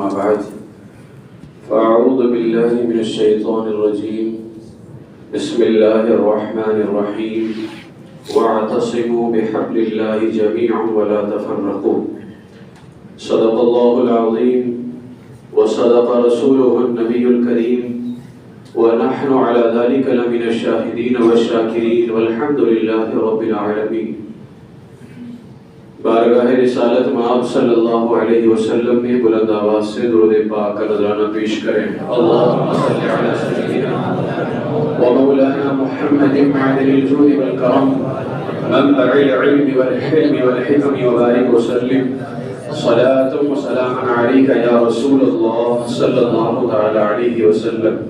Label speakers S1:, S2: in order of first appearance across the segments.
S1: أما بعد فأعوذ بالله من الشيطان الرجيم بسم الله الرحمن الرحيم واعتصموا بحبل الله جميعا ولا تفرقوا صدق الله العظيم وصدق رسوله النبي الكريم ونحن على ذلك لمن الشاهدين والشاكرين والحمد لله رب العالمين۔ بارگاہ رسالت مآب صلی اللہ علیہ وسلم میں بلند آواز سے درود پاک کا نذرانہ پیش کریں۔ اللہم صلی علی سیدنا ومولانا محمد معدن الجود والکرم منبع العلم والحلم والحکم وبارک وسلم صلاة وسلام علیک یا رسول اللہ صلی اللہ تعالی علیہ وسلم۔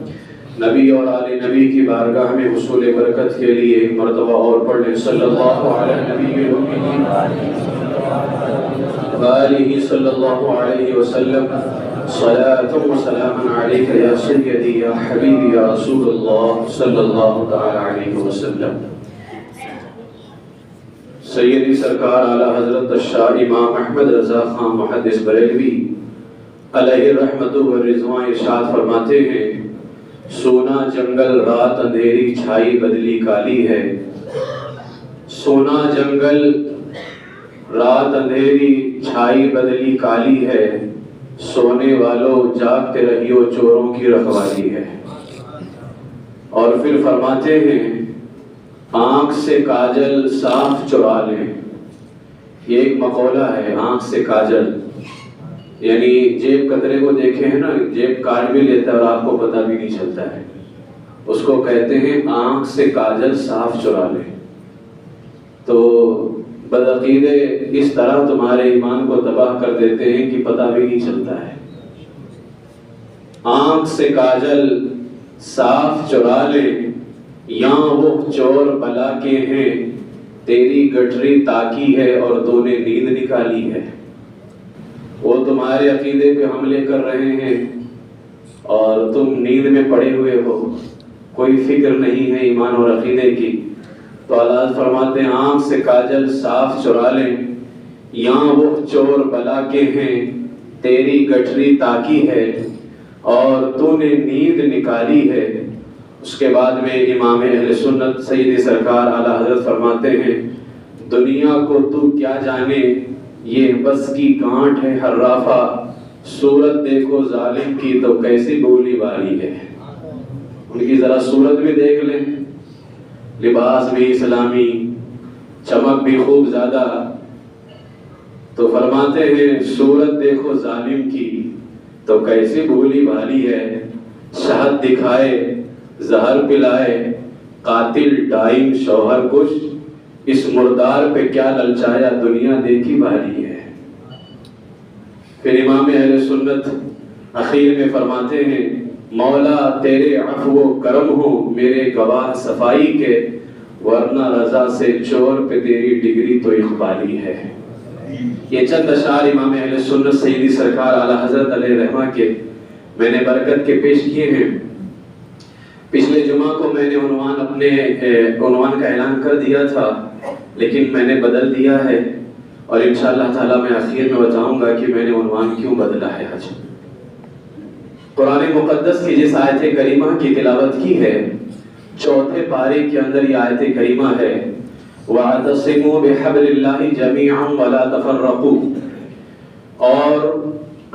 S1: نبی اور آل نبی کی بارگاہ میں حصول برکت کے لیے ایک مرتبہ اور پڑھ لیں صلی اللہ علیہ نبی وآلہ صلی اللہ علیہ وسلم صلاة و سلام علیک یا سیدی یا حبیبی یا رسول اللہ صلی اللہ علیہ وسلم۔ سیدی سرکار اعلیٰ حضرت الشاہ امام احمد رضا خان محدث بریلوی علیہ رحمت و رضوان ارشاد فرماتے ہیں، سونا جنگل رات اندھیری چھائی بدلی کالی ہے۔ سونا جنگل رات اندھیری چھائی بدلی کالی ہے، سونے والوں جاگتے رہیو چوروں کی رکھوالی ہے۔ اور پھر فرماتے ہیں، آنکھ سے کاجل صاف چرا لیں۔ یہ ایک مقولہ ہے، آنکھ سے کاجل، یعنی جیب کترے کو دیکھے ہیں نا، جیب کاٹ بھی لیتا ہے اور آپ کو پتہ بھی نہیں چلتا ہے، اس کو کہتے ہیں آنکھ سے کاجل صاف چرا لیں۔ تو بدعقیدے اس طرح تمہارے ایمان کو تباہ کر دیتے ہیں کہ پتہ بھی نہیں چلتا ہے۔ آنکھ سے کاجل صاف چرا لے، یہاں وہ چور بلا کے ہیں، تیری گٹری تاکی ہے اور تو نے نیند نکالی ہے۔ وہ تمہارے عقیدے پہ حملے کر رہے ہیں اور تم نیند میں پڑے ہوئے ہو، کوئی فکر نہیں ہے ایمان اور عقیدے کی۔ تو اللہ فرماتے ہیں، آنکھ سے کاجل صاف چرا لیں، یہاں وہ چور بلا کے ہیں، تیری گٹری تاکی ہے اور تو نے نیند نکالی ہے۔ اس کے بعد میں امام اہل سنت سیدی سرکار اعلیٰ حضرت فرماتے ہیں، دنیا کو تو کیا جانے، یہ بس کی گانٹ ہے حرافہ، صورت دیکھو ظالم کی تو کیسی بولی بالی ہے۔ ان کی ذرا صورت بھی دیکھ لیں، لباس بھی اسلامی، چمک بھی خوب زیادہ، تو فرماتے ہیں صورت دیکھو ظالم کی تو کیسی بولی بالی ہے۔ شہد دکھائے زہر پلائے، قاتل ڈائم شوہر کش، اس مردار پہ کیا للچایا دنیا دیکھی بھالی ہے۔ پھر امام اہل سنت اخیر میں فرماتے ہیں، مولا تیرے عفو و کرم ہو میرے گواہ صفائی کے، ورنہ رضا سے چور پہ تیری ڈگری تو اقبالی ہے۔ یہ چند اشعار امام اہل سنت سیدی سرکار اعلیٰ حضرت علیہ رحمہ کے میں نے برکت کے پیش کیے ہیں۔ پچھلے جمعہ کو میں نے عنوان کا اعلان کر دیا تھا، لیکن میں نے بدل دیا ہے، اور انشاءاللہ تعالیٰ میں آخر میں بتاؤں گا کہ میں نے عنوان کیوں بدلا ہے۔ آج قرآن مقدس کی جس آیت کریمہ کی تلاوت کی ہے، چوتھے پارے کے اندر یہ آیت کریمہ ہے، وَاعْتَصِمُوا بِحَبْلِ اللَّهِ جَمِيعًا وَلَا تَفَرَّقُوا، اور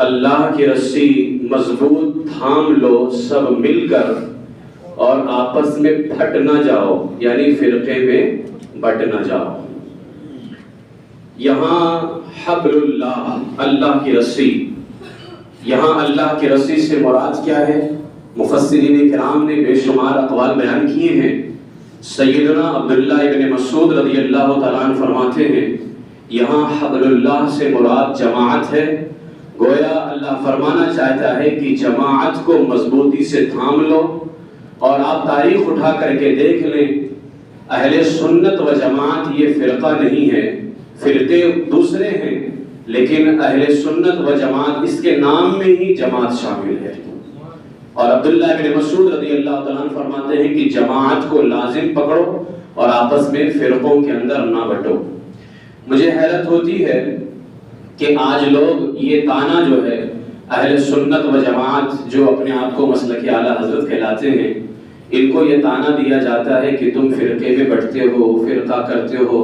S1: اللہ کی رسی مضبوط تھام لو سب مل کر، اور آپس میں پھٹ نہ جاؤ، یعنی فرقے میں بٹ نہ جاؤ۔ یہاں حبل اللہ، اللہ کی رسی، یہاں اللہ کی رسی سے مراد کیا ہے؟ مفسرین کرام نے بے شمار اقوال بیان کیے ہیں۔ سیدنا عبداللہ ابن مسعود رضی اللہ تعالیٰ عنہ فرماتے ہیں، یہاں حبل اللہ سے مراد جماعت ہے۔ گویا اللہ فرمانا چاہتا ہے کہ جماعت کو مضبوطی سے تھام لو، اور آپ تاریخ اٹھا کر کے دیکھ لیں، اہل سنت و جماعت یہ فرقہ نہیں ہے، فرقے دوسرے ہیں، لیکن اہل سنت و جماعت اس کے نام میں ہی جماعت شامل ہے۔ اور عبداللہ بن مسعود رضی اللہ تعالیٰ عنہ فرماتے ہیں کہ جماعت کو لازم پکڑو اور آپس میں فرقوں کے اندر نہ بٹو۔ مجھے حیرت ہوتی ہے کہ آج لوگ یہ تانا جو ہے اہل سنت و جماعت جو اپنے آپ کو مسلک اعلیٰ حضرت کہلاتے ہیں، ان کو یہ طعنہ دیا جاتا ہے کہ تم فرقے میں بٹتے ہو، فرقہ کرتے ہو۔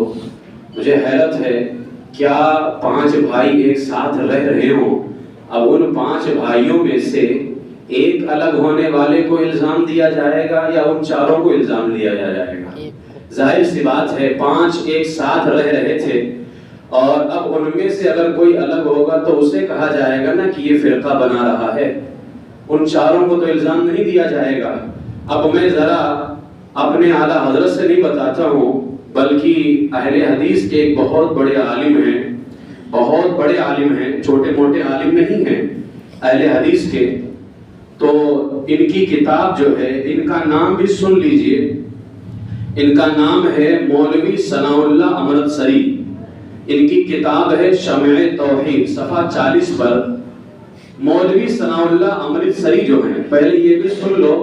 S1: مجھے حیرت ہے، کیا 5 بھائی ایک ساتھ رہ رہے ہوں، اب ان 5 بھائیوں میں سے ایک الگ ہونے والے کو الزام دیا جائے گا یا ان چاروں کو الزام دیا جائے گا؟ ظاہر سی بات ہے 5 ایک ساتھ رہ رہے تھے، اور اب ان میں سے اگر کوئی الگ ہوگا تو اسے کہا جائے گا نا کہ یہ فرقہ بنا رہا ہے، ان چاروں کو تو الزام نہیں دیا جائے گا۔ اب میں ذرا اپنے اعلیٰ حضرت سے نہیں بتاتا ہوں، بلکہ اہل حدیث کے ایک بہت بڑے عالم ہیں، بہت بڑے عالم ہیں، چھوٹے موٹے عالم نہیں ہیں، اہل حدیث کے۔ تو ان کی کتاب جو ہے، ان کا نام بھی سن لیجئے، ان کا نام ہے مولوی ثناء اللہ امرتسری۔ ان کی کتاب ہے شمع توحید، صفحہ 40 پر مولوی ثناء اللہ امرتسری جو ہیں، پہلے یہ بھی سن لو،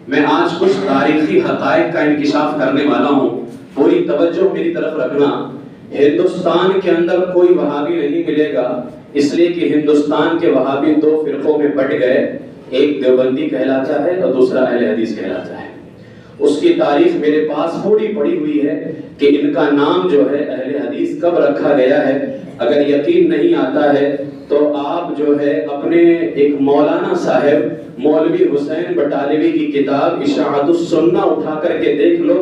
S1: میں آج کچھ تاریخی حقائق کا انکشاف کرنے والا ہوں، پوری توجہ میری طرف رکھنا۔ ہندوستان کے اندر کوئی وہابی نہیں ملے گا، اس لیے کہ ہندوستان کے وہابی 2 فرقوں میں بٹ گئے، ایک دیوبندی کہلاتا ہے اور دوسرا اہل حدیث کہلاتا ہے۔ اس کی تاریخ میرے پاس پوری پڑی ہوئی ہے کہ ان کا نام جو ہے اہل حدیث کب رکھا گیا ہے۔ اگر یقین نہیں آتا ہے تو آپ جو ہے اپنے ایک مولانا صاحب مولوی حسین بٹالوی کی کتاب اشاعت السنہ اٹھا کر کے دیکھ لو۔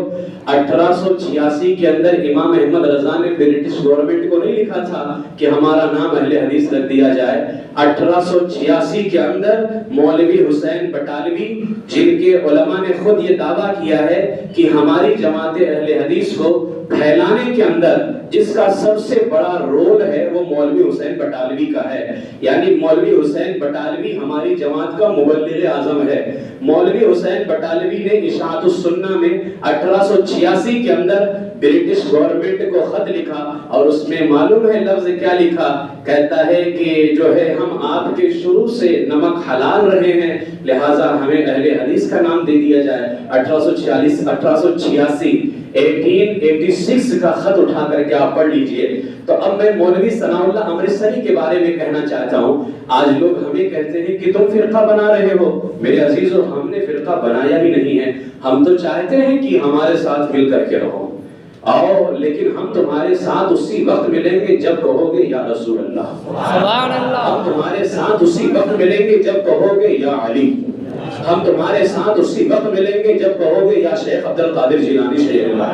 S1: 1886 کے اندر امام احمد رضا نے برٹش گورنمنٹ کو نہیں لکھا تھا کہ ہمارا نام اہل حدیث رکھ دیا جائے۔ 1886 کے اندر مولوی حسین بٹالوی، جن کے علماء نے خود یہ دعویٰ کیا ہے کہ ہماری جماعت اہل حدیث کو پھیلانے کے اندر جس کا سب سے بڑا رول ہے وہ مولوی حسین بٹالوی کا ہے، یعنی مولوی حسین بٹالوی ہماری جماعت کا مبلغ اعظم ہے۔ مولوی حسین بٹالوی نے اشاعت السنہ میں 1886 کے اندر برٹش گورنمنٹ کو خط لکھا، اور اس میں معلوم ہے لفظ کیا لکھا، کہتا ہے کہ جو ہے ہم آپ کے شروع سے نمک حلال رہے ہیں، لہٰذا ہمیں اہل حدیث کا نام دے دیا جائے۔ 1886 کا خط اٹھا کر کے آپ پڑھ لیجئے۔ تو اب میں مولوی ثناء اللہ امرتسری کے بارے میں کہنا چاہتا ہوں۔ آج لوگ ہمیں کہتے ہیں کہ تم فرقہ بنا رہے ہو۔ میرے عزیزو، ہم نے فرقہ بنایا ہی نہیں ہے، ہم تو چاہتے ہیں کہ ہمارے ساتھ مل کر کے رہو، آؤ، لیکن ہم تمہارے ساتھ اسی وقت ملیں گے جب کہو گے یا رسول اللہ، سبحان اللہ۔ ہم تمہارے ساتھ اسی وقت ملیں گے جب کہو گے یا علی، ہم تمہارے ساتھ اسی وقت ملیں گے جب کہو گے یا شیخ عبد القادر جیلانی شیخ اللہ۔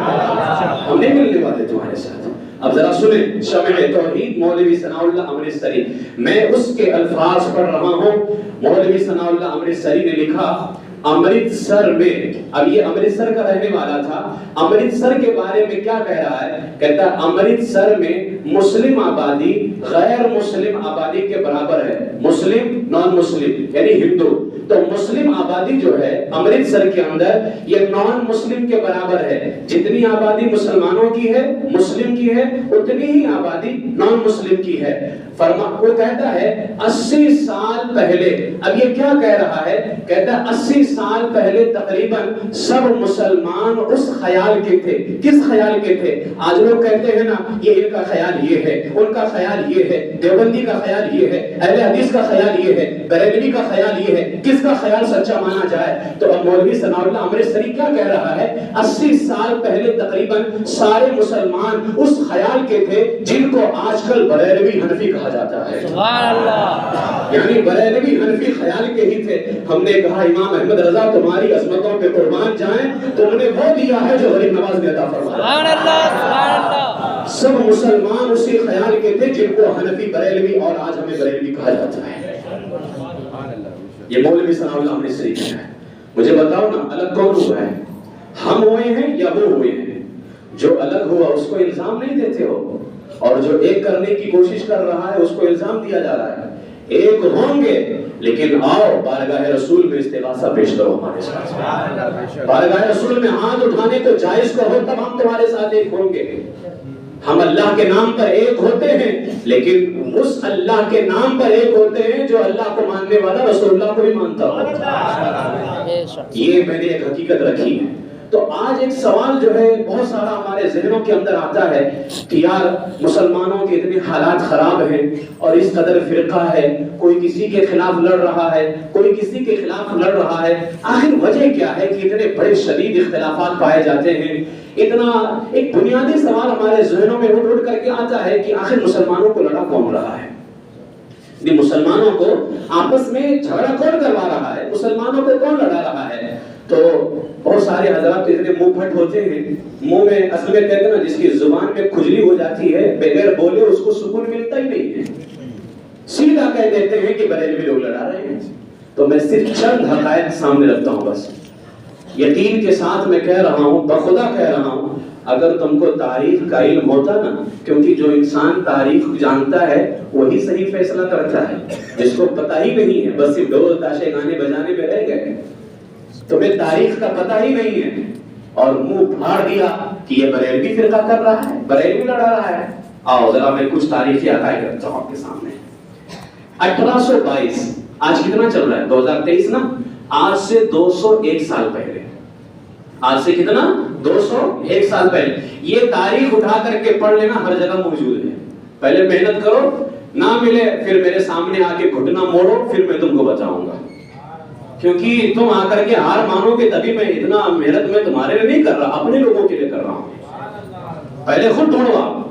S1: ہم نہیں ملنے والے تمہارے ساتھ۔ اب ذرا سنیں، شمع توحید مولوی ثناء اللہ امرتسری، میں اس کے الفاظ پڑھ رہا ہوں۔ مولوی ثناء اللہ امرتسری نے لکھا، امرتسر میں، اب یہ امرتسر کا رہنے والا تھا، امرتسر کے بارے میں کیا کہہ رہا ہے؟ کہتا ہے امرتسر میں مسلم آبادی غیر مسلم آبادی کے برابر ہے، مسلم نان مسلم یعنی ہندو، تو مسلم آبادی جو ہے امرتسر کے اندر یہ نان مسلم کے برابر ہے۔ جتنی آبادی مسلمانوں کی ہے، مسلم کی ہے، اتنی ہی آبادی نان مسلم کی ہے۔ وہ کہتا ہے 80 سال پہلے، اب یہ کیا کہہ رہا ہے؟ کہتا ہے 80 سال پہلے تقریباً سب مسلمان اس خیال کے تھے۔ کس خیال کے تھے؟ آج لوگ کہتے ہیں نا یہ ان کا خیال یہ ہے، ان کا خیال یہ ہے، دیوبندی کا خیال یہ ہے، اہل حدیث کا خیال یہ ہے، بریلوی کا خیال یہ ہے، کس کا خیال سچا مانا جائے؟ تو اب مولوی ثناء اللہ امرتسری کیا کہہ رہا ہے؟ 80 سال پہلے تقریباً سارے مسلمان اس خیال کے تھے جن کو آج کل بریلوی حنفی کہا جاتا ہے، سبحان اللہ، یعنی بریلوی حنفی خیال کے ہی تھے۔ ہم نے کہا امام احمد رضا تمہاری عظمتوں پہ قربان جائیں، تم نے وہ دیا ہے جو غریب نواز نے عطا فرمایا، سبحان اللہ، سبحان اللہ۔ سب مسلمان اسی خیال کے تھے جن کو حنفی بریلوی، اور آج ہمیں بریلوی کہا جاتا ہے۔ یہ مولوی ثناء اللہ امرتسری کہتا ہے۔ مجھے بتاؤ نا الگ کون ہوا ہے؟ ہم ہوئے ہیں یا وہ ہوئے ہیں؟ جو الگ ہوا اس کو الزام نہیں دیتے ہو، اور جو ایک کرنے کی کوشش کر رہا ہے اس کو الزام دیا جا رہا ہے۔ ایک ہوں گے لیکن آؤ بارگاہ رسول میں استغاثہ پیش کرو ہمارے ساتھ، بارگاہ رسول میں ہاتھ اٹھانے کو جائز کرو، تب ہم تمہارے ساتھ ایک ہوں گے۔ ہم اللہ کے نام پر ایک ہوتے ہیں، لیکن اس اللہ کے نام پر ایک ہوتے ہیں جو اللہ کو ماننے والا رسول اللہ کو بھی مانتا ہو۔ یہ میں نے ایک حقیقت رکھی ہے۔ تو آج ایک سوال جو ہے بہت سارا ہمارے ذہنوں کے اندر آتا ہے کہ یار مسلمانوں کے اتنے حالات خراب ہیں اور اس قدر فرقہ ہے، کوئی کسی کے خلاف لڑ رہا ہے، کوئی کسی کے خلاف لڑ رہا ہے، آخر وجہ کیا ہے کہ اتنے بڑے شدید اختلافات پائے جاتے ہیں؟ اتنا ایک بنیادی سوال ہمارے ذہنوں میں اٹھ کر کے آتا ہے کہ آخر مسلمانوں کو لڑا کون رہا ہے؟ مسلمانوں کو آپس میں جھگڑا کون کروا رہا ہے؟ مسلمانوں کو کون لڑا رہا ہے؟ تو بہت سارے حضرات اتنے منہ پھٹ ہوتے ہیں، منہ میں اصل میں کہتے ہیں نا جس کی زبان میں کھجلی ہو جاتی ہے بغیر بولے اس کو سکون ملتا ہی نہیں ہے، سیدھا کہہ دیتے ہیں کہ بریلوی لوگ لڑا رہے ہیں۔ تو میں صرف چند حقائق سامنے رکھتا ہوں، بس یقین کے ساتھ میں کہہ رہا ہوں، بخدا کہہ رہا ہوں، اگر تم کو تاریخ کا علم ہوتا نا، کیونکہ جو انسان تاریخ جانتا ہے وہی صحیح فیصلہ کرتا ہے، جس کو پتہ ہی نہیں ہے بس صرف ڈھول تاشے گانے بجانے میں رہ گئے، تمہیں تاریخ کا پتہ ہی نہیں ہے اور منہ پھاڑ دیا کہ یہ بریلوی فرقہ کر رہا ہے، بریلوی لڑا رہا ہے۔ آؤ ذرا میں کچھ تاریخی حقائق رکھتا ہوں آپ کے سامنے۔ 1822 آج کتنا چل رہا ہے؟ 2023 نا، آج سے 201 سال پہلے، آج سے کتنا؟ 201 سال پہلے۔ یہ تاریخ اٹھا کر کے پڑھ لینا، ہر جگہ موجود ہے۔ پہلے محنت کرو، نہ ملے پھر میرے سامنے آ کے گھٹنا موڑو، پھر میں تم کو بتاؤں گا، کیونکہ تم آ کر کے ہار مانو گے تبھی میں اتنا محنت میں تمہارے لیے نہیں کر رہا، اپنے لوگوں کے لیے کر رہا ہوں۔ پہلے خود ڈھونڈو آپ۔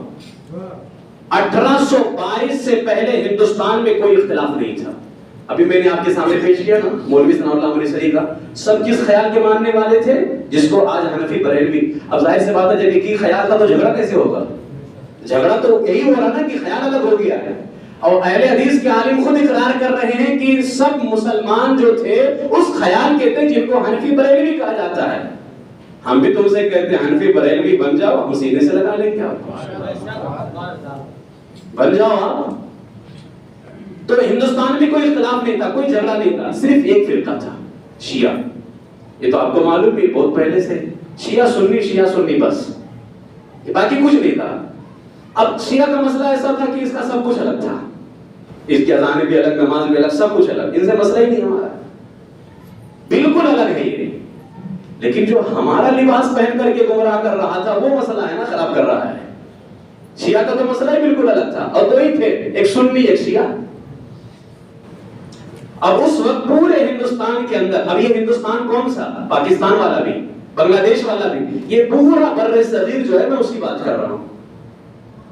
S1: 1822 سے پہلے ہندوستان میں کوئی اختلاف نہیں تھا۔ ابھی میں نے آپ کے سامنے پیش کیا نا مولوی ثناء اللہ امرتسری کا، سب کس خیال کے ماننے والے تھے؟ جس کو آج حنفی بریلوی۔ اب ظاہر سی بات ہے جب ایک ہی خیال تھا تو جھگڑا کیسے ہوگا؟ جھگڑا تو یہی ہو رہا نا کہ خیال الگ ہو گیا ہے۔ اور اہل حدیث کے عالم خود اقرار کر رہے ہیں کہ سب مسلمان جو تھے اس خیال کے تھے جن کو حنفی بریلوی کہا جاتا ہے۔ ہم بھی تم سے کہتے ہیں حنفی بریلوی بن جاؤ، ہم سینے سے لگا لیں گے آپ کو، بن جاؤ آپ۔ تو ہندوستان میں کوئی اختلاف نہیں تھا، کوئی جھگڑا نہیں تھا، صرف ایک فرقہ تھا، شیعہ۔ یہ تو آپ کو معلوم بھی بہت پہلے سے، شیعہ سنی بس، باقی کچھ نہیں تھا۔ اب شیعہ کا مسئلہ ایسا تھا کہ اس کا سب کچھ الگ تھا، اس کی اذانیں بھی الگ، نماز بھی الگ، سب کچھ الگ، ان سے مسئلہ ہی نہیں ہمارا، بالکل الگ ہے یہ۔ لیکن جو ہمارا لباس پہن کر کے گمراہ کر رہا تھا وہ مسئلہ ہے نا، خراب کر رہا ہے۔ شیعہ کا تو مسئلہ ہی بالکل الگ تھا، اور دو ہی تھے، ایک سنی ایک شیعہ۔ اب اس وقت پورے ہندوستان کے اندر، اب یہ ہندوستان کون سا؟ پاکستان والا بھی، بنگلہ دیش والا بھی، یہ پورا بر صغیر جو ہے میں اسی بات کر رہا ہوں،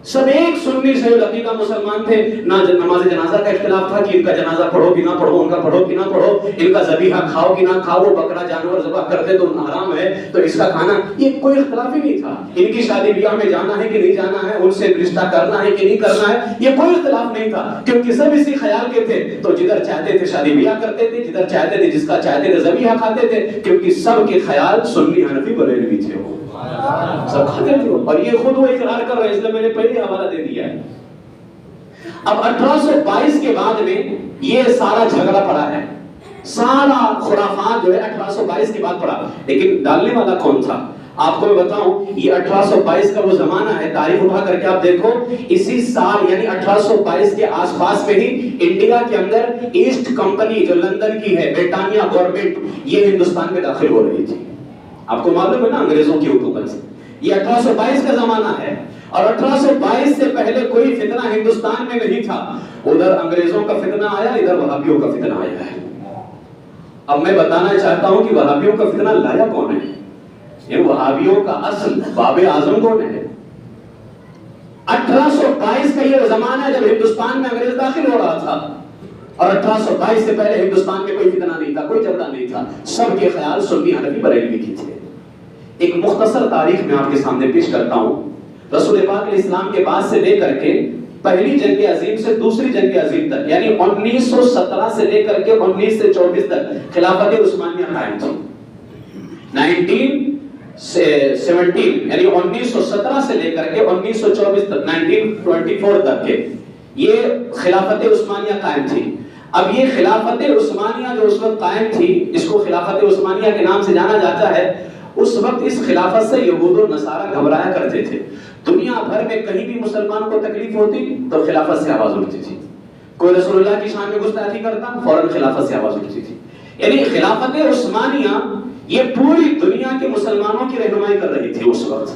S1: سب ایک سنی صحیح العقیدہ مسلمان تھے۔ نہ نماز جنازہ کا اختلاف تھا کہ ان کا جنازہ پڑھو کہ نہ پڑھو، ان کا پڑھو کہ نہ پڑھو، ان کا ذبیحہ کھاؤ کہ نہ کھاؤ، وہ بکرا جانور ذبح کرتے تو حرام ہے تو اس کا کھانا، یہ کوئی اختلاف ہی نہیں تھا۔ ان کی شادی بیاہ میں جانا ہے کہ نہیں جانا ہے، ان سے رشتہ کرنا ہے کہ نہیں کرنا ہے، یہ کوئی اختلاف نہیں تھا، کیونکہ سب اسی خیال کے تھے۔ تو جدھر چاہتے تھے شادی بیاہ کرتے تھے، جدھر چاہتے تھے جس کا چاہتے تھے ذبیحہ کھاتے تھے، کیونکہ سب کے خیال سنی حنفی بریلوی تھے، وہ سب کھاتے تھے، اور یہ خود وہ اقرار کر رہے ہیں، اس لیے میں نے پہلے حوالہ دے دیا ہے۔ اب 1822 کے بعد میں یہ سارا جھگڑا پڑا ہے، سارا خرافات جو ہے 1822 کے بعد پڑا، لیکن ڈالنے والا کون تھا؟ آپ کو میں بتاؤں، یہ 1822 کا وہ زمانہ ہے، تاریخ اٹھا کر کے آپ دیکھو، اسی سال یعنی 1822 کے آس پاس میں ہی انڈیا کے اندر ایسٹ کمپنی جو لندن کی ہے، برطانیہ گورنمنٹ، یہ ہندوستان میں داخل ہو رہی تھی۔ آپ کو معلوم ہے نا انگریزوں کی حکومت سے، یہ 1822 کا زمانہ ہے، اور 1822 سے پہلے کوئی فتنہ ہندوستان میں نہیں تھا۔ ادھر انگریزوں کا فتنہ آیا، ادھر وہابیوں کا فتنہ آیا ہے۔ اب میں بتانا چاہتا ہوں کہ وہابیوں کا فتنہ لایا کون ہے، یہ وہابیوں کا اصل باب اعظم کون ہے؟ 1822 کا یہ زمانہ ہے جب ہندوستان میں انگریز داخل ہو رہا تھا، اور 1822 سے پہلے ہندوستان میں کوئی فتنہ نہیں تھا، کوئی جھگڑا نہیں تھا، سب کے خیال سنی حنفی بریلوی کی تھے۔ ایک مختصر تاریخ میں آپ کے سامنے پیش کرتا ہوں۔ رسول پاک علیہ السلام کے بعد سے لے کر کے پہلی جنگ عظیم سے دوسری جنگ عظیم تک، یعنی 1917 سے لے کر کے 1924 تک خلافت عثمانیہ قائم تھی۔ 1917 یعنی 1917 سے لے کر کے 1924 تک، 1924 تک کے یہ خلافت عثمانیہ قائم تھی۔ اب یہ خلافت عثمانیہ جو اس وقت قائم تھی، اس کو خلافت عثمانیہ کے نام سے جانا جاتا ہے، اس وقت اس خلافت سے یہود و نصارہ گھبرایا کرتے تھے۔ دنیا بھر میں کہیں بھی مسلمان کو تکلیف ہوتی تو خلافت سے آواز اٹھتی تھی، کوئی رسول اللہ کی شان میں گستاخی کرتا فوراً خلافت سے آواز اٹھتی تھی۔ یعنی خلافت عثمانیہ یہ پوری دنیا کے مسلمانوں کی رہنمائی کر رہی تھی اس وقت.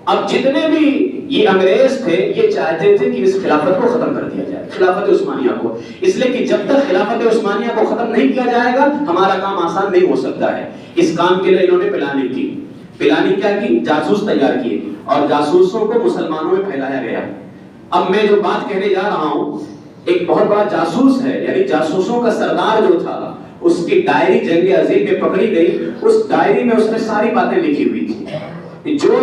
S1: اب جتنے بھی یہ انگریز تھے یہ چاہتے تھے کہ اس خلافت کو ختم کر دیا جائے, خلافت عثمانیہ کو, اس لیے کہ جب تک خلافت عثمانیہ کو ختم نہیں کیا جائے گا ہمارا کام آسان نہیں ہو سکتا ہے. اس کام کے لیے انہوں نے پلاننگ کی. پلاننگ کیا کی؟ جاسوس تیار کیے اور جاسوسوں کو مسلمانوں میں پھیلایا گیا. اب میں جو بات کہنے جا رہا ہوں, ایک بہت بڑا جاسوس ہے, یعنی جاسوسوں کا سردار جو تھا, اس کی ڈائری جنگ عظیم میں پکڑی گئی. اس ڈائری میں اس نے ساری باتیں لکھی ہوئی تھی. جو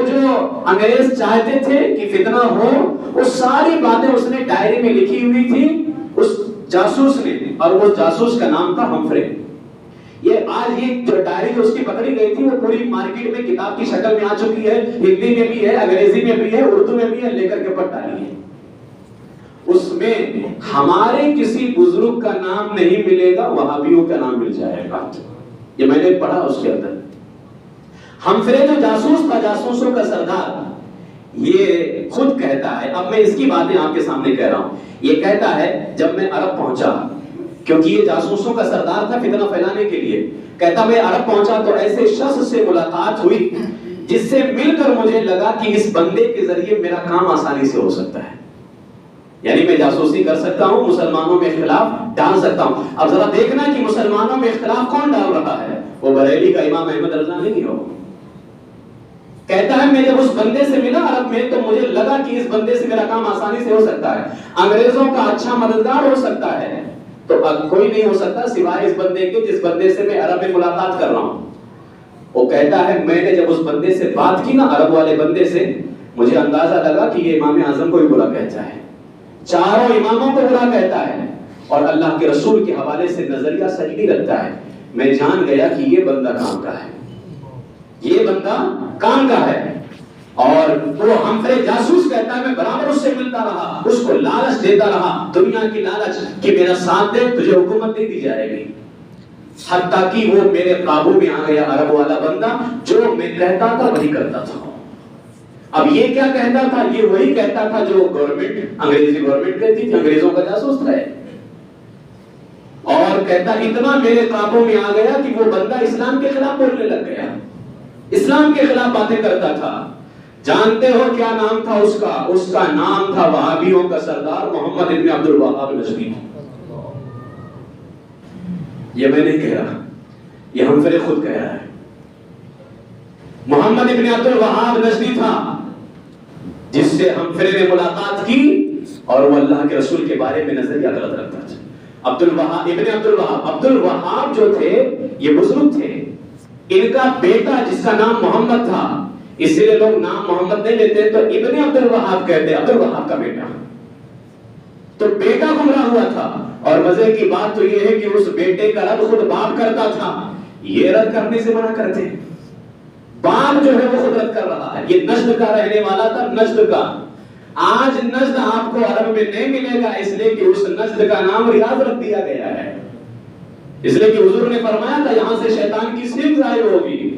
S1: انگریز چاہتے تھے کہ فتنہ ہو, وہ ساری باتیں اس نے ڈائری میں لکھی ہوئی تھی اس جاسوس نے, اور وہ جاسوس کا نام تھا ہمفرے. یہ آج یہ جو ڈائری جو اس کی پکڑی گئی تھی وہ پوری مارکیٹ میں کتاب کی شکل میں آ چکی ہے, ہندی میں بھی ہے, انگریزی میں بھی ہے, اردو میں بھی ہے, لے کر کے پڑھ ڈالی ہے. اس میں ہمارے کسی بزرگ کا نام نہیں ملے گا, وہابیوں کا نام مل جائے گا. یہ میں نے پڑھا اس کے اندر. ہمفرے جو جاسوس تھا, جاسوسوں کا سردار, یہ خود کہتا ہے, اب میں اس کی باتیں آپ کے سامنے کہہ رہا ہوں, یہ کہتا ہے جب میں عرب پہنچا, کیونکہ یہ جاسوسوں کا سردار تھا فتنہ پھیلانے کے لیے, کہتا میں عرب پہنچا تو ایسے شخص سے ملاقات ہوئی جس سے مل کر مجھے لگا کہ اس بندے کے ذریعے میرا کام آسانی سے ہو سکتا ہے. یعنی میں جاسوسی کر سکتا ہوں, مسلمانوں میں اختلاف ڈال سکتا ہوں. اب ذرا دیکھنا کہ مسلمانوں میں اختلاف کون ڈال رہا ہے, وہ بریلی کا امام احمد رضا نہیں ہو. کہتا ہے میں جب اس بندے سے ملا عرب میں تو مجھے لگا کہ اس بندے سے میرا کام آسانی سے ہو سکتا ہے, انگریزوں کا اچھا مددگار ہو سکتا ہے, تو اب کوئی نہیں ہو سکتا سوائے اس بندے کے جس بندے سے میں عرب میں ملاقات کر رہا ہوں. وہ کہتا ہے میں نے جب اس بندے سے بات کی نا, عرب والے بندے سے, مجھے اندازہ لگا کہ یہ امام اعظم کو ہی برا کہتا ہے, چاروں اماموں کو برا کہتا ہے, اور اللہ کے رسول کے حوالے سے نظریہ صحیح نہیں رکھتا ہے. میں جان گیا کہ یہ بندہ کام کا ہے, یہ بندہ کام کا ہے. اور وہ ہمفرے جاسوس کہتا ہے میں برابر اس سے ملتا رہا, اس کو لالچ دیتا رہا, دنیا کی لالچ کہ میرا ساتھ دے تجھے حکومت نہیں دی جائے گی, حتیٰ کہ وہ میرے قابو میں آ گیا عرب والا بندہ, جو میں کہتا تھا وہی کرتا تھا. اب یہ کیا کہتا تھا؟ یہ وہی کہتا تھا جو گورنمنٹ, انگریزی گورنمنٹ کہتی تھی, انگریزوں کا جاسوس تھا. اور کہتا اتنا میرے قابو میں آ گیا کہ وہ بندہ اسلام کے خلاف بولنے لگ گیا, اسلام کے خلاف باتیں کرتا تھا. جانتے ہو کیا نام تھا اس کا؟ اس کا نام تھا وہابیوں کا سردار محمد ابن عبد الوہاب نجدی. یہ میں نہیں کہہ رہا, یہ ہمفرے خود کہہ رہا ہے. محمد ابن عبد الوہاب نجدی تھا جس سے ہمفرے نے ملاقات کی, اور وہ اللہ کے رسول کے بارے میں نظریہ غلط رکھتا تھا. عبد الوہاب جو تھے یہ بزرگ تھے, ان کا بیٹا جس کا نام محمد تھا, اس لیے لوگ نام محمد نہیں لیتے تو ابن عبد الوہاب کہتے, عبد الوہاب کا بیٹا. تو بیٹا گمراہ ہوا تھا, اور مزے کی بات تو یہ ہے کہ اس بیٹے کا رد خود باپ کرتا تھا. یہ رد کرنے سے منع کرتے, باپ جو ہے وہ خود رد کر رہا ہے. یہ نجد کا رہنے والا تھا, نجد کا. آج نجد آپ کو عرب میں نہیں ملے گا, اس لیے کہ اس نجد کا نام ریاض رکھ دیا گیا ہے, اس لیے کہ حضور نے فرمایا تھا یہاں سے شیطان کی سنگ ظاہر ہوگی,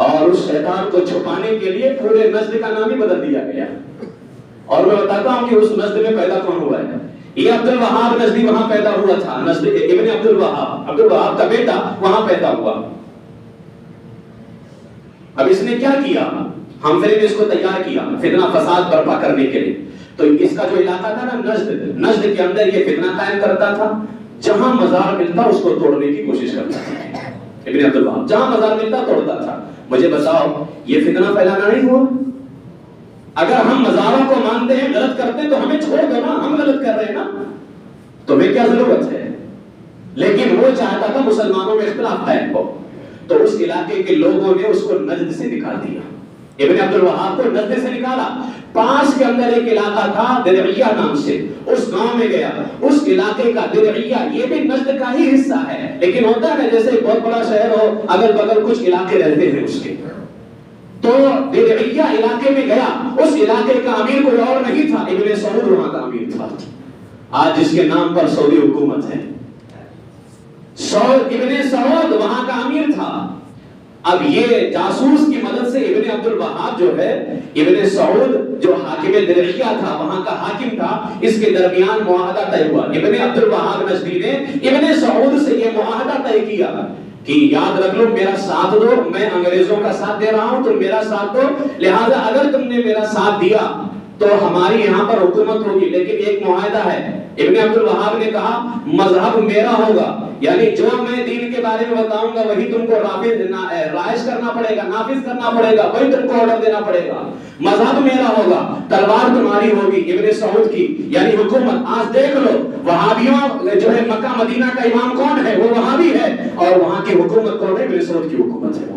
S1: اور اس شیطان کو چھپانے کے لیے پورے نجد کا نام ہی بدل دیا گیا. اور میں بتاتا ہوں کہ اس نجد میں پیدا کون ہوا ہے. یہ عبد الوہاب نجدی وہاں پیدا ہوا تھا, نجد ابن عبد الوہاب, عبد الوہاب کا بیٹا وہاں پیدا ہوا. اب اس نے کیا کیا؟ ہمفرے نے اس کو تیار کیا فتنہ فساد برپا کرنے کے لیے. تو اس کا جو علاقہ تھا نا نجد, نجد کے اندر یہ فتنہ قائم کرتا تھا. جہاں مزار ملتا اس کو توڑنے کی کوشش کرتا تھا ابن عبد الوہاب, جہاں مزار ملتا توڑتا تھا. مجھے بتاؤ یہ فتنہ پھیلانا نہیں ہوا؟ اگر ہم مزاروں کو مانتے ہیں, غلط کرتے ہیں تو ہمیں چھوڑ دو نا, ہم غلط کر رہے ہیں نا, تمہیں کیا ضرورت ہے؟ لیکن وہ چاہتا تھا مسلمانوں میں اختلاف قائم ہو, تو اس علاقے کے لوگوں نے اس کو نجد سے نکال دیا. ابن عبد الوہاب کو نجد سے نکالا. پاس کے اندر ایک علاقہ تھا درعیہ نام سے, اس گاؤں میں گیا. اس علاقے کا درعیہ یہ بھی نجد کا ہی حصہ ہے, لیکن ہوتا ہے جیسے بہت بڑا شہر ہو, اگل بگل کچھ علاقے رہتے ہیں اس کے. تو درعیہ علاقے میں گیا, اس علاقے کا امیر کوئی اور نہیں تھا, ابن سعود وہاں کا امیر تھا. آج جس کے نام پر سعودی حکومت ہے, ابن سعود وہاں کا امیر تھا. اب یہ جاسوس کی مدد سے ابن عبد الوہاب جو ہے, ابن سعود جو حاکم درعیہ تھا, وہاں کا حاکم تھا, اس کے درمیان معاہدہ طے ہوا. ابن عبد الوہاب نجدی نے ابن سعود سے یہ معاہدہ طے کیا کہ یاد رکھ لو میرا ساتھ دو، میں انگریزوں کا ساتھ دے رہا ہوں، تم میرا ساتھ دو، لہٰذا اگر تم نے میرا ساتھ دیا تو ہماری یہاں پر حکومت ہوگی، لیکن ایک معاہدہ ہے۔ ابن عبد الوہاب نے کہا مذہب میرا ہوگا، یعنی جو میں دین کے بارے میں بتاؤں گا وہی تم کو رائج کرنا پڑے گا، نافذ کرنا پڑے گا، وہی تم کو آرڈر دینا پڑے گا، مذہب میرا ہوگا، تلوار تمہاری ہوگی۔ ابن سعود کی یعنی حکومت، آج دیکھ لو وہابیوں جو ہے مکہ مدینہ کا امام کون ہے؟ وہ وہابی ہے، اور وہاں کی حکومت کون ہے؟ ابن سعود کی حکومت ہے۔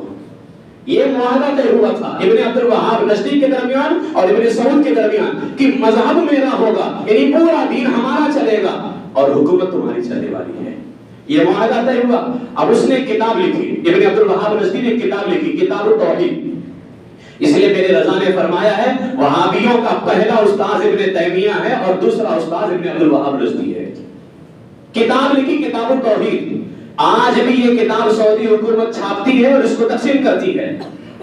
S1: یہ معاہدہ طے ہوا تھا ابن عبد الوہاب نجدی کے درمیان اور ابن سعود کے درمیان کہ مذہب میرا ہوگا، یعنی پورا دین ہمارا چلے گا اور حکومت تمہاری چلنے والی ہے۔ یہ معاہدہ طے ہوا۔ اب اس نے کتاب لکھی، ابن عبد الوہاب نجدی نے کتاب لکھی، کتاب التوحید۔ اس لیے میرے رضا نے فرمایا ہے وہابیوں کا پہلا استاذ ابن تیمیہ ہے اور دوسرا استاذ ابن عبد الوہاب نجدی ہے۔ کتاب لکھی کتاب التوحید۔ آج بھی یہ کتاب سعودی حکومت چھاپتی ہے اور اس کو تقسیم کرتی ہے۔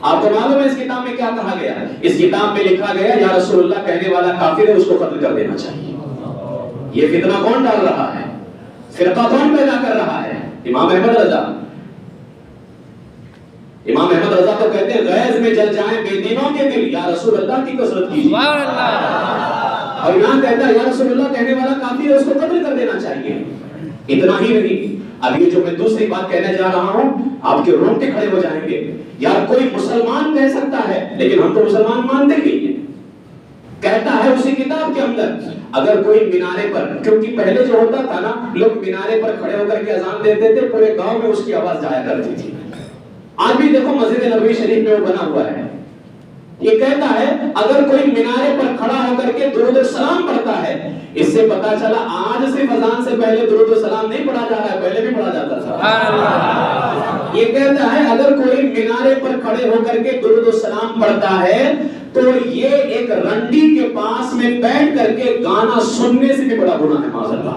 S1: آپ کو معلوم ہے اس کتاب میں کیا کہا گیا؟ اس کتاب میں لکھا گیا یا رسول اللہ کہنے والا کافر ہے، اس کو قتل کر دینا چاہیے۔ یہ فتنہ کون ڈال رہا ہے؟ فرقہ کون پیدا کر رہا ہے؟ امام احمد رضا۔ امام احمد رضا تو کہتے ہیں غیظ میں جل جائیں بے دینوں کے دل، یا رسول اللہ کی کثرت کیجیے۔ اور یہاں کہتا ہے یا رسول اللہ کہنے والا کافر ہے، اس کو قتل کر دینا چاہیے۔ اتنا ہی نہیں، اب یہ جو میں دوسری بات کہنے جا رہا ہوں آپ کے رونگٹے کھڑے ہو جائیں گے۔ یار کوئی مسلمان کہہ سکتا ہے لیکن ہم تو مسلمان مانتے نہیں ہیں۔ کہتا ہے اسی کتاب کے اندر اگر کوئی مینارے پر، کیونکہ پہلے جو ہوتا تھا نا لوگ مینارے پر کھڑے ہو کر کے اذان دیتے تھے، پورے گاؤں میں اس کی آواز جایا کرتی تھی۔ آج بھی دیکھو مسجد نبوی شریف میں وہ بنا ہوا ہے۔ یہ کہتا ہے اگر کوئی مینارے پر کھڑا ہو کر کے درود السلام پڑھتا ہے، اس سے پتا چلا آج صرف اذان سے پہلے درود السلام نہیں پڑھا جا رہا ہے، پہلے بھی پڑھا جاتا تھا۔ یہ کہتا ہے اگر کوئی مینارے پر کھڑے ہو کر کے درود السلام پڑھتا ہے تو یہ ایک رنڈی کے پاس میں بیٹھ کر کے گانا سننے سے بھی بڑا گناہ ہے، معاذ اللہ۔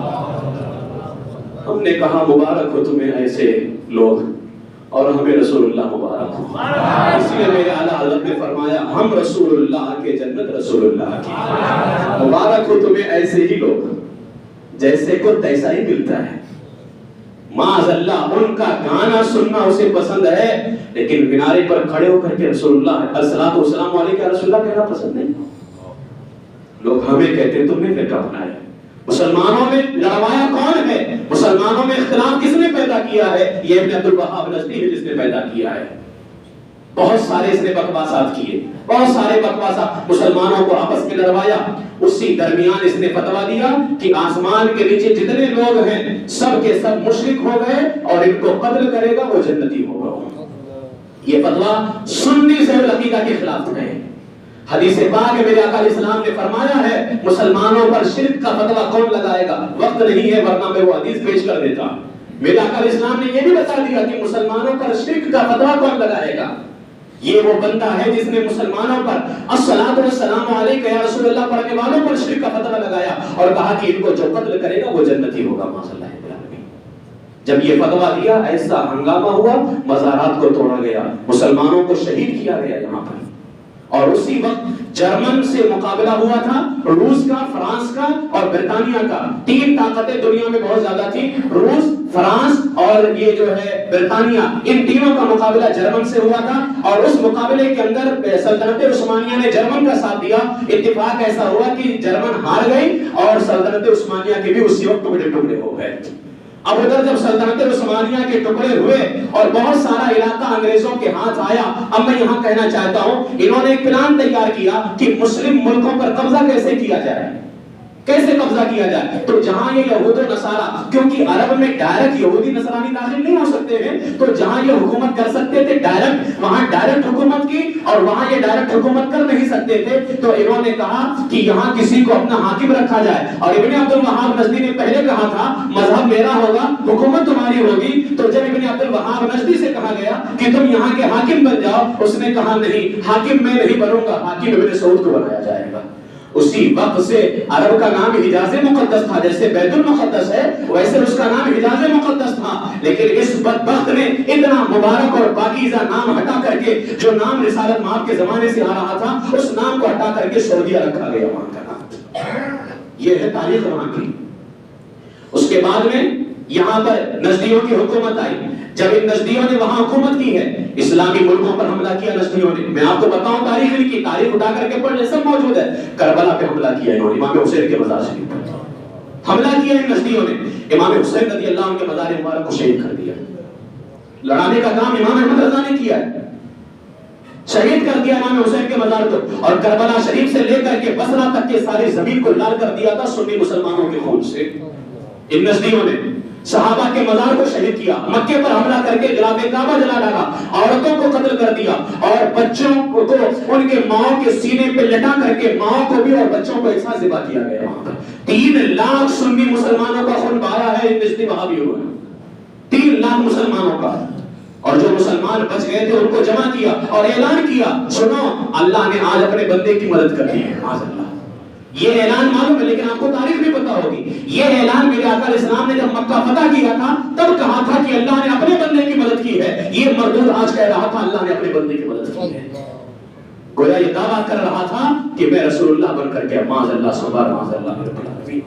S1: ہم نے کہا مبارک ہو تمہیں ایسے لوگ، اور ہمیں رسول اللہ مبارک ہو۔ اس لیے میرے اعلیٰ حضرت نے فرمایا ہم رسول اللہ کے جنت رسول اللہ کی، مبارک ہو تمہیں ایسے ہی لوگ جیسے کو تیسا ہی ملتا ہے۔ معاذ اللہ ان کا گانا سننا اسے پسند ہے، لیکن مینارے پر کھڑے ہو کر کے رسول اللہ الصلوۃ والسلام علیہ کا رسول اللہ کہنا پسند نہیں۔ لوگ ہمیں کہتے ہیں تم نے فرقہ بنایا۔ مسلمانوں میں لڑوایا کون ہے؟ مسلمانوں میں اختلاف کس نے پیدا کیا ہے؟ یہ ابن عبد الوہاب نجدی ہے جس نے پیدا کیا ہے۔ بہت سارے اس نے بکواسات کیے، بہت سارے بکواسات، مسلمانوں کو آپس میں لڑوایا۔ اسی درمیان اس نے فتویٰ دیا کہ آسمان کے نیچے جتنے لوگ ہیں سب کے سب مشرک ہو گئے اور ان کو قتل کرے گا وہ جنتی ہوگا۔ یہ فتویٰ سنی سے العقیدہ کے خلاف ہے۔ حدیث پاک میں میرے آقا علیہ السلام نے فرمایا ہے مسلمانوں پر شرک کا فتویٰ کون لگائے گا؟ وقت نہیں ہے ورنہ میں وہ حدیث پیش کر دیتا۔ میرے آقا علیہ السلام نے یہ بھی بتا دیا کہ مسلمانوں پر شرک کا فتویٰ کون لگائے گا؟ یہ وہ بندہ ہے جس نے مسلمانوں پر الصلاۃ والسلام علیک یا رسول اللہ پڑھنے والوں پر شرک کا فتویٰ لگایا اور کہا کہ ان کو جو قتل کرے گا وہ جنتی ہوگا، ماشاء اللہ۔ جب یہ فتویٰ دیا ایسا ہنگامہ ہوا، مزارات کو توڑا گیا، مسلمانوں کو شہید کیا گیا یہاں پر۔ اور اسی وقت جرمن سے مقابلہ ہوا تھا، روس کا، فرانس کا اور برطانیہ کا۔ تین طاقتیں دنیا میں بہت زیادہ تھی، روس، فرانس اور یہ جو ہے برطانیہ، ان تینوں کا مقابلہ جرمن سے ہوا تھا۔ اور اس مقابلے کے اندر سلطنت عثمانیہ نے جرمن کا ساتھ دیا۔ اتفاق ایسا ہوا کہ جرمن ہار گئی اور سلطنت عثمانیہ کے بھی اسی وقت ٹکڑے ٹکڑے ہو گئے۔ اب ادھر جب سلطنت عثمانیہ کے ٹکڑے ہوئے اور بہت سارا علاقہ انگریزوں کے ہاتھ آیا، اب میں یہاں کہنا چاہتا ہوں انہوں نے ایک پلان تیار کیا کہ مسلم ملکوں پر قبضہ کیسے کیا جائے، کیسے قبضہ کیا جائے۔ تو جہاں یہ یہود و نصارہ، کیونکہ عرب میں ڈائریکٹ یہودی نصرانی داخل نہیں ہو سکتے ہیں، تو جہاں یہ حکومت کر سکتے تھے ڈائریکٹ، وہاں ڈائریکٹ حکومت کی، اور وہاں یہ ڈائریکٹ حکومت کر نہیں سکتے تھے، تو انہوں نے کہا کہ یہاں کسی کو اپنا حاکم رکھا جائے۔ اور ابن عبد الوہاب نجدی نے پہلے کہا تھا مذہب میرا ہوگا، حکومت تمہاری ہوگی۔ تو جب ابن عبد الوہاب نجدی سے کہا گیا کہ تم یہاں کے حاکم بن جاؤ، اس نے کہا نہیں، حاکم میں نہیں بنوں گا، حاکم ابن سعود کو بنایا جائے گا۔ اسی وقت سے عرب کا نام حجاز مقدس تھا، جیسے بیت المقدس ہے ویسے اس کا نام حجاز مقدس تھا۔ لیکن اس بدبخت نے اتنا مبارک اور پاکیزہ نام ہٹا کر کے، جو نام رسالت مآب کے زمانے سے آ رہا تھا، اس نام کو ہٹا کر کے سعودیہ رکھا گیا وہاں کا نام۔ یہ ہے تاریخ وہاں کی۔ اس کے بعد میں یہاں پر نجدیوں کی حکومت آئی. جب ان نجدیوں نے وہاں حکومت کی ہے، اسلامی ملکوں پر حملہ کیا نجدیوں نے. میں آپ کو بتاؤں تاریخ ان کی، تاریخ اٹھا کر کے پڑھ لیں، سب موجود ہے. کربلا پہ حملہ کیا انہوں نے، امام حسین کے مزار شریف پر حملہ کیا ان نجدیوں نے. امام حسین رضی اللہ عنہ کے مزار مبارک کو شہید کر دیا. لڑانے کا کام امام احمد رضا نے کیا ہے، شہید کر دیا امام حسین کے مزار کو. اور کربلا شریف سے لے کر کے بصرہ تک کے ساری زمین کو لال کر دیا تھا سنی مسلمانوں کے خون سے. ان نجدیوں نے صحابہ کے مزار کو شہید کیا، مکے پر حملہ کر کے غلاف کعبہ جلا ڈالا، عورتوں کو قتل کر دیا، اور بچوں کو ان کے ماؤں کے سینے پہ لٹا کر کے ماؤں کو بھی اور بچوں کو ایک ساتھ ذبح کیا گیا. وہاں پر 3 لاکھ سنی مسلمانوں کا خون بہا ہے ان نجدی وہابیوں نے، 3 لاکھ مسلمانوں کا. اور جو مسلمان بچ گئے تھے ان کو جمع کیا اور اعلان کیا، سنو اللہ نے آج اپنے بندے کی مدد کر دی ہے. معاذ اللہ، یہ اعلان معلوم ہے لیکن آپ کو تاریخ بھی پتا ہوگی. یہ اعلان میرے آقا علیہ السلام نے جب مکہ فتح کیا تھا تب کہا تھا کہ اللہ نے اپنے بندے کی مدد کی ہے. یہ مردود آج کہہ رہا تھا اللہ نے اپنے بندے کی مدد کی ہے. گویا یہ دعویٰ کر رہا تھا کہ میں رسول اللہ بن کر کے معاذ اللہ سبحان معاذ اللہ رب العالمین.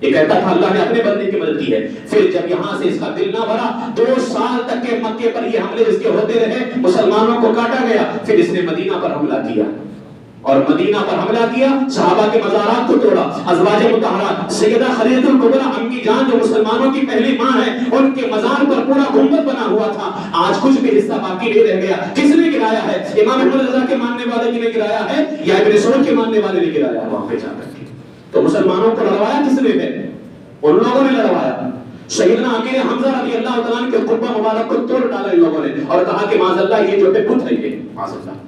S1: یہ کہتا تھا اللہ نے اپنے بندے کی مدد کی ہے. پھر جب یہاں سے اس کا دل نہ بھرا، 2 سال تک کے مکے پر یہ حملے اس کے ہوتے رہے، مسلمانوں کو کاٹا گیا. پھر اس نے مدینہ پر حملہ کیا، اور مدینہ پر حملہ کیا، صحابہ کے مزارات کو توڑا. ازواج مطہرات سیدہ خدیجہ الکبریٰ امی جان جو مسلمانوں کی پہلی ماں ہے، ان کے مزار پر پورا گنبد بنا ہوا تھا. آج کچھ بھی حصہ باقی نہیں رہ گیا. کس نے گرایا ہے؟ امام احمد رضا کے ماننے والے نے گرایا ہے یا ابن سعود کے ماننے والے نے گرایا ہے وہاں پہ جا کر کے؟ تو مسلمانوں کو لڑوایا کس نے ہے؟ ان لوگوں نے لڑوایا. سیدنا امیر حمزہ رضی اللہ تعالیٰ عنہ کے قبہ مبارک کو توڑ ڈالا ان لوگوں نے اور کہا کہ معاذ اللہ یہ جو بت ہے یہ معاذ اللہ.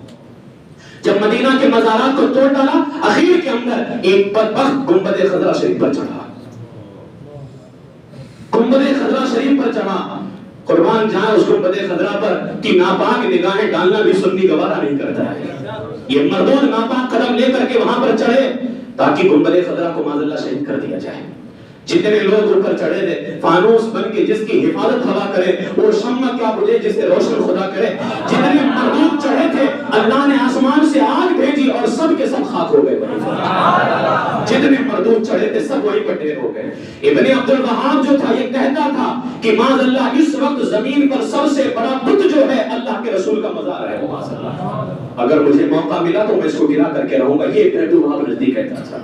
S1: جب مدینہ کے مزارات کو توڑ ڈالا، اخیر کے اندر ایک بدبخت گنبد خضرا شریف پر چڑھا. گنبد خضرا شریف پر چڑھا. قربان جائیں اس گنبد خضرا پر کی ناپاک نگاہیں ڈالنا بھی سنی گوارا نہیں کرتا ہے. یہ مردود ناپاک قدم لے کر کے وہاں پر چڑھے تاکہ گنبد خضرا کو معاذ اللہ شہید کر دیا جائے. جتنے لوگ اوپر چڑھے تھے، فانوس بن کے جس کی حفاظت ہوا کرے وہ شمع کیا بجھے جسے روشن خدا کرے. جتنے مردود چڑھے تھے اللہ نے آسمان سے آگ بھیجی اور سب کے سب خاک ہو گئے. جتنے مردود چڑھے تھے سب وہیں پر ڈھیر ہو گئے. ابن عبد الوہاب جو تھا یہ کہتا تھا کہ معاذ اللہ اس وقت زمین پر سب سے بڑا بت جو ہے اللہ کے رسول کا مزار ہے. معاذ اللہ، اگر مجھے موقع ملا تو میں اس کو گرا کر کے رہوں گا. یہ ابن عبد الوہاب نزدیک کہتا تھا.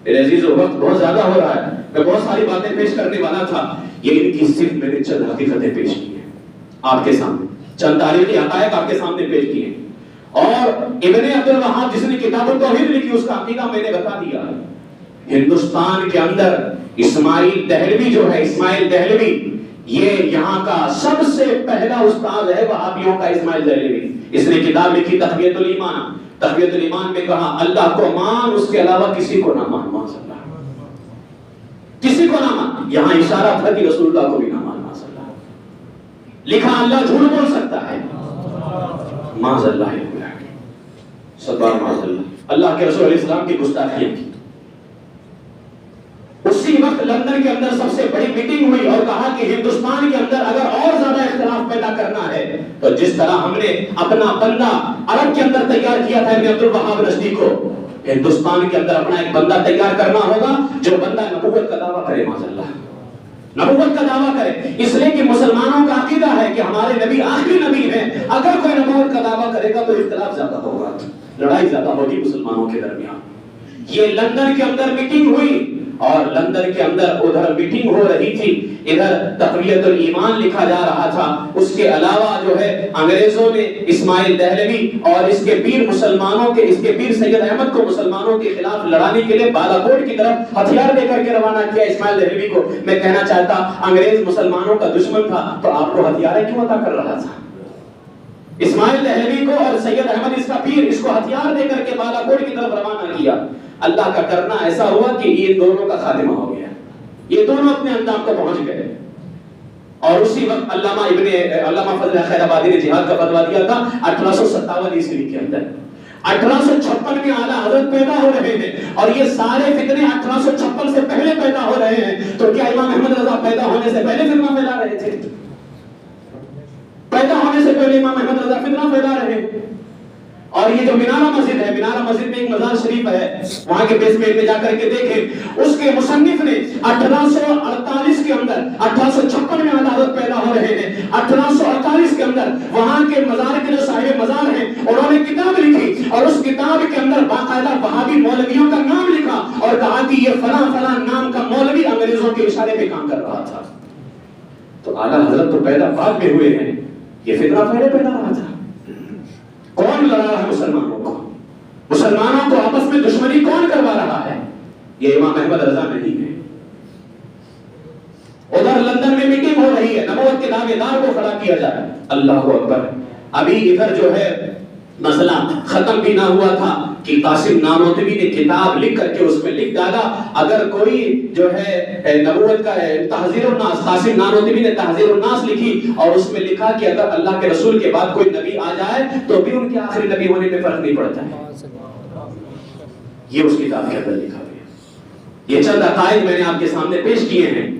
S1: میرے عزیزو وقت بہت زیادہ ہو رہا ہے، میں بہت ساری باتیں پیش کرنے والا تھا. یہ ان کی صرف میں نے چند حقیقتیں پیش کی ہیں آپ کے سامنے، چند تاریخی حقائق آپ کے سامنے پیش کیے. اور ابن عبد الوہاب جس نے کتاب التوحید لکھی اس کا عقیدہ میں نے بتا دیا. ہندوستان کے اندر اسماعیل دہلوی جو ہے، اسماعیل دہلوی یہ یہاں کا سب سے پہلا استاد ہے وہابیوں کا. اسماعیل دہلوی اس نے کتاب لکھی تقویۃ الایمان. تقویۃ الایمان میں کہا اللہ کو مان، اس کے علاوہ کسی کو نہ مان. معاذ اللہ، کسی کو نہ مان. یہاں اشارہ تھا کہ رسول اللہ کو بھی نہ مان. معاذ اللہ، لکھا اللہ جھوٹ بول سکتا ہے. معاذ اللہ، سبحان معاذ اللہ. اللہ کے رسول علیہ السلام کی گستاخیاں کی. اسی وقت لندن کے اندر سب سے بڑی میٹنگ ہوئی اور کہا کہ ہندوستان کے اندر اگر اور زیادہ اختلاف پیدا کرنا ہے تو جس طرح ہم نے اپنا بندہ عرب کے اندر تیار کیا تھا ابن عبد الوہاب نجدی کو، ہندوستان کے اندر اپنا ایک بندہ تیار کرنا ہوگا جو بندہ نبوت کا دعویٰ کرے. معاذ اللہ، نبوت کا دعویٰ کرے. اس لیے کہ مسلمانوں کا عقیدہ ہے کہ ہمارے نبی آخری نبی ہیں. اگر کوئی نبوت کا دعویٰ کرے گا تو اختلاف زیادہ ہوگا، لڑائی زیادہ ہوگی مسلمانوں کے درمیان. یہ لندن کے اندر میٹنگ ہوئی اور لندن کے اندر ادھر میٹنگ ہو رہی تھی، ادھر تقویۃ الایمان لکھا جا رہا تھا. اس کے علاوہ جو ہے انگریزوں نے اسماعیل دہلوی اور اس کے پیر مسلمانوں کے، اس کے پیر سید احمد کو مسلمانوں کے خلاف لڑانے کے لیے بالاکوٹ کی طرف ہتھیار دے کر کے روانہ کیا اسماعیل دہلوی کو. میں کہنا چاہتا انگریز مسلمانوں کا دشمن تھا تو آپ کو ہتھیاریں کیوں عطا کر رہا تھا؟ اسماعیل دہلوی کو اور سید احمد اس کا پیر اس کو ہتھیار دے کر کے بالاکوٹ کی طرف روانہ کیا. اللہ کا کرنا ایسا ہوا کہ یہ دونوں کا خاتمہ ہو گیا. یہ دونوں اپنے اندام کو پہنچ گئے. اور اسی وقت علامہ فضل خیر آبادی نے جہاد کا فتویٰ دیا تھا 1857 عیسوی کے اندر. 1856 میں اعلیٰ حضرت پیدا ہو رہے ہیں اور یہ سارے فتنے 1856 سے پہلے پیدا ہو رہے ہیں. تو کیا امام احمد رضا پیدا ہونے سے پہلے فتنہ پھیلا رہے تھے؟ پیدا ہونے سے پہلے امام احمد رضا فتنہ پھیلا رہے ہیں. اور
S2: یہ جو منارہ مسجد ہے، منارہ مسجد میں ایک مزار شریف ہے، وہاں کے بیسمنٹ میں جا کر کے دیکھیں، اس کے مصنف نے 1848 کے اندر، 1856 میں حضرت پیدا ہو رہے ہیں، 1848 کے اندر وہاں کے مزار کے جو صاحب مزار ہیں انہوں نے کتاب لکھی، اور اس کتاب کے اندر باقاعدہ وہابی مولویوں کا نام لکھا اور کہا کہ یہ فلاں فلاں نام کا مولوی انگریزوں کے اشارے پہ کام کر رہا تھا۔ تو اعلیٰ حضرت تو پیدا بعد میں ہوئے ہیں، یہ فتنہ پہلے پیدا رہا تھا۔ کون لڑا رہا ہے مسلمانوں کو؟ مسلمانوں کو آپس میں دشمنی کون کروا رہا ہے؟ یہ امام احمد رضا نہیں ہے۔ ادھر لندن میں میٹنگ ہو رہی ہے، نبوت کے دعوے دار کو کھڑا کیا جا رہا ہے، اللہ اکبر۔ ابھی ادھر جو ہے مسئلہ ختم بھی نہ ہوا تھا کہ قاسم نانوتوی نے کتاب لکھ کر کے اس میں لکھ ڈالا، اگر کوئی جو ہے نبوت کا تحذیر الناس، قاسم نانوتوی نے تحذیر الناس لکھی اور اس میں لکھا کہ اگر اللہ کے رسول کے بعد کوئی نبی آ جائے تو بھی ان کے آخری نبی ہونے میں فرق نہیں پڑتا ہے۔ یہ اس کتاب کے اندر لکھا گیا۔ یہ چند عقائد میں نے آپ کے سامنے پیش کیے ہیں۔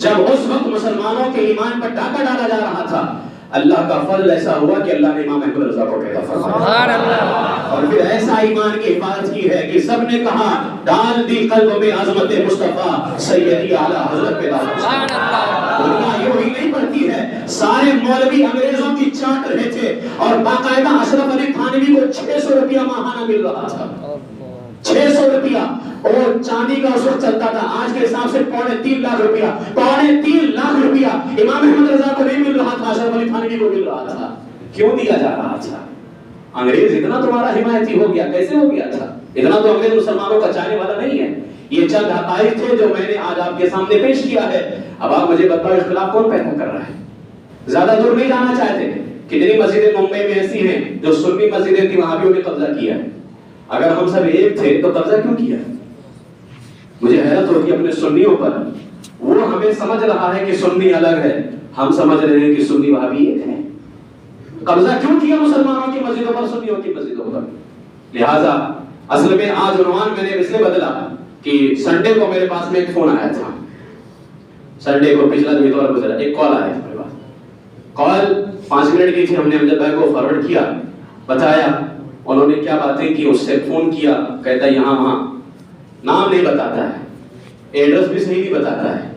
S2: جب اس وقت مسلمانوں کے ایمان پر ڈاکہ ڈالا جا رہا تھا، اللہ کا فضل ایسا ہوا کہ اللہ نے امام احمد رضا کو پیدا فرمایا، اور پھر ایسا ایمان کی حفاظت کی ہے کہ سب نے کہا ڈال دی قلب میں عظمت مصطفیٰ سیدی اعلیٰ حضرت پیدا فرمایا۔ دنیا یوں ہی نہیں پڑتی ہے، سارے مولوی انگریزوں کی چاٹ رہے تھے اور باقاعدہ اشرف علی تھانوی کو 600 روپیہ ماہانہ مل رہا تھا، 600 روپیہ، اور چاندی کا اس وقت چلتا تھا آج کے حساب سے 3.25 لاکھ روپیہ، 3.25 لاکھ روپیہ امام احمد رضا کو نہیں مل رہا تھا، اشرف علی تھانوی کو مل رہا تھا۔ کیوں دیا جا رہا تھا؟ انگریز اتنا تمہارا حمایتی ہو گیا، کیسے ہو گیا تھا؟ اتنا تو انگریز مسلمانوں کا چاہنے والا نہیں ہے۔ یہ چند حقائق تھے جو میں نے آج آپ کے سامنے پیش کیا ہے۔ اب آپ مجھے بتاؤ اختلاف کون پیدا کر رہا ہے؟ زیادہ دور نہیں جانا چاہتے، کتنی مسجدیں ممبئی میں ایسی ہیں جو سنی مسجدیں تھیں، وہابیوں نے قبضہ کیا ہے۔ اگر ہم سب ایک تھے تو قبضہ کیوں کیا؟ مجھے حیرت ہوتی ہے اپنے سنیوں پر، وہ ہمیں سمجھ رہا ہے کہ سنی الگ ہے، ہم سمجھ رہے ہیں کہ سنی وہابی ایک ہے۔ قبضہ کیوں کیا مسلمانوں کی مسجدوں پر، سنیوں کی مسجدوں پر؟ لہٰذا اصل میں آج عنوان میں نے اس لیے بدلا کہ سنڈے کو میرے پاس میں ایک فون آیا تھا، سنڈے کو پچھلا جو اتوار گزرا ایک کال آیا تھا میرے پاس، کال 5 منٹ کی تھی، ہم نے امجد بھائی کو فارورڈ کیا، بتایا انہوں نے کیا باتیں کی، اس سے فون کیا، کہتا ہے یہاں وہاں، نام نہیں بتاتا ہے، ایڈریس بھی صحیح نہیں بتاتا ہے۔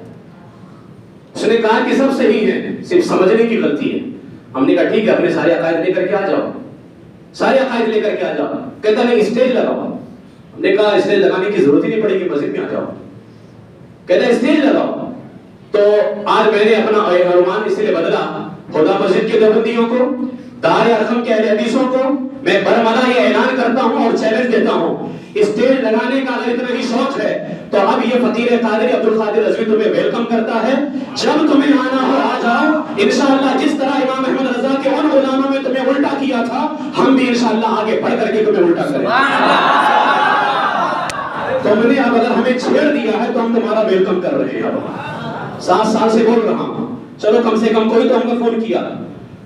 S2: اس نے کہا کہ سب صحیح ہے، صرف سمجھنے کی غلطی ہے۔ ہم نے کہا ٹھیک ہے، اپنے سارے عقائد لے کر کے آ جاؤ، سارے عقائد لے کر کے آ جاؤ۔ کہتا نہیں اسٹیج لگاؤ۔ ہم نے کہا اسٹیج لگانے کی ضرورت ہی نہیں پڑے گی، مسجد میں آ جاؤ۔ کہتا ہے اسٹیج لگاؤ۔ تو آج میں نے اپنا عنوان اس لیے بدلا، خدا مسجد کے دیوبندیوں کو، دار ارقم کے اہل حدیثوں کو میں برملا یہ اعلان کرتا ہوں اور چیلنج دیتا ہوں، اسٹیج لگانے کا اگر اتنا ہی شوق ہے تو اب یہ فقیر قادری عبدالقادر رضوی تمہیں ویلکم کرتا ہے، جب تمہیں آنا ہو آ جاؤ۔ انشاءاللہ جس طرح امام احمد رضا کے ان غلاموں میں تمہیں الٹا کیا تھا، ہم بھی انشاءاللہ آگے بڑھ کر کے تمہیں الٹا کریں گے۔ تم نے اب اگر ہمیں چھیڑ دیا ہے تو ہم تمہارا ویلکم کر رہے ہیں۔ 7 سال سے بول رہا ہوں، چلو کم سے کم کوئی تو ہم کو فون کیا۔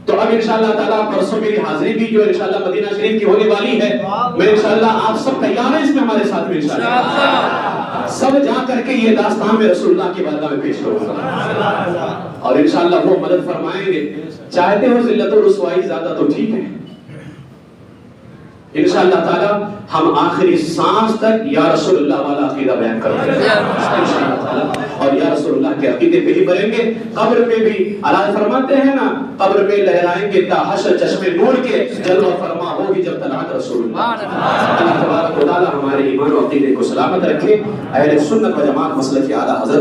S2: تو اب انشاءاللہ تعالیٰ پرسوں میری حاضری بھی جو انشاءاللہ مدینہ شریف کی ہونے والی ہے، میں انشاءاللہ آپ سب تیار ہیں اس میں ہمارے ساتھ میں انشاءاللہ سب جا کر کے یہ داستان میں رسول اللہ کی بارگاہ میں پیش کروں گا، اور انشاءاللہ وہ مدد فرمائیں گے۔ چاہتے ہو ذلت و رسوائی زیادہ تو ٹھیک ہے، انشاءاللہ تعالی ہم آخری سانس تک یا رسول اللہ والا عقیدہ بیان کرتے ہیں انشاءاللہ تعالی، اور یا رسول اللہ کے عقیدے پہ ہی بنیں گے۔ قبر میں بھی اللہ فرماتے ہیں نا، قبر میں لہرائیں گے تا حشر چشمے نور کے، جلوہ فرما ہوگی جب طلعت رسول اللہ۔ اللہ تبارک و تعالی ہمارے ایمان و عقیدے کو سلامت رکھے، اہل سنت و جماعت مسلک اعلیٰ حضرت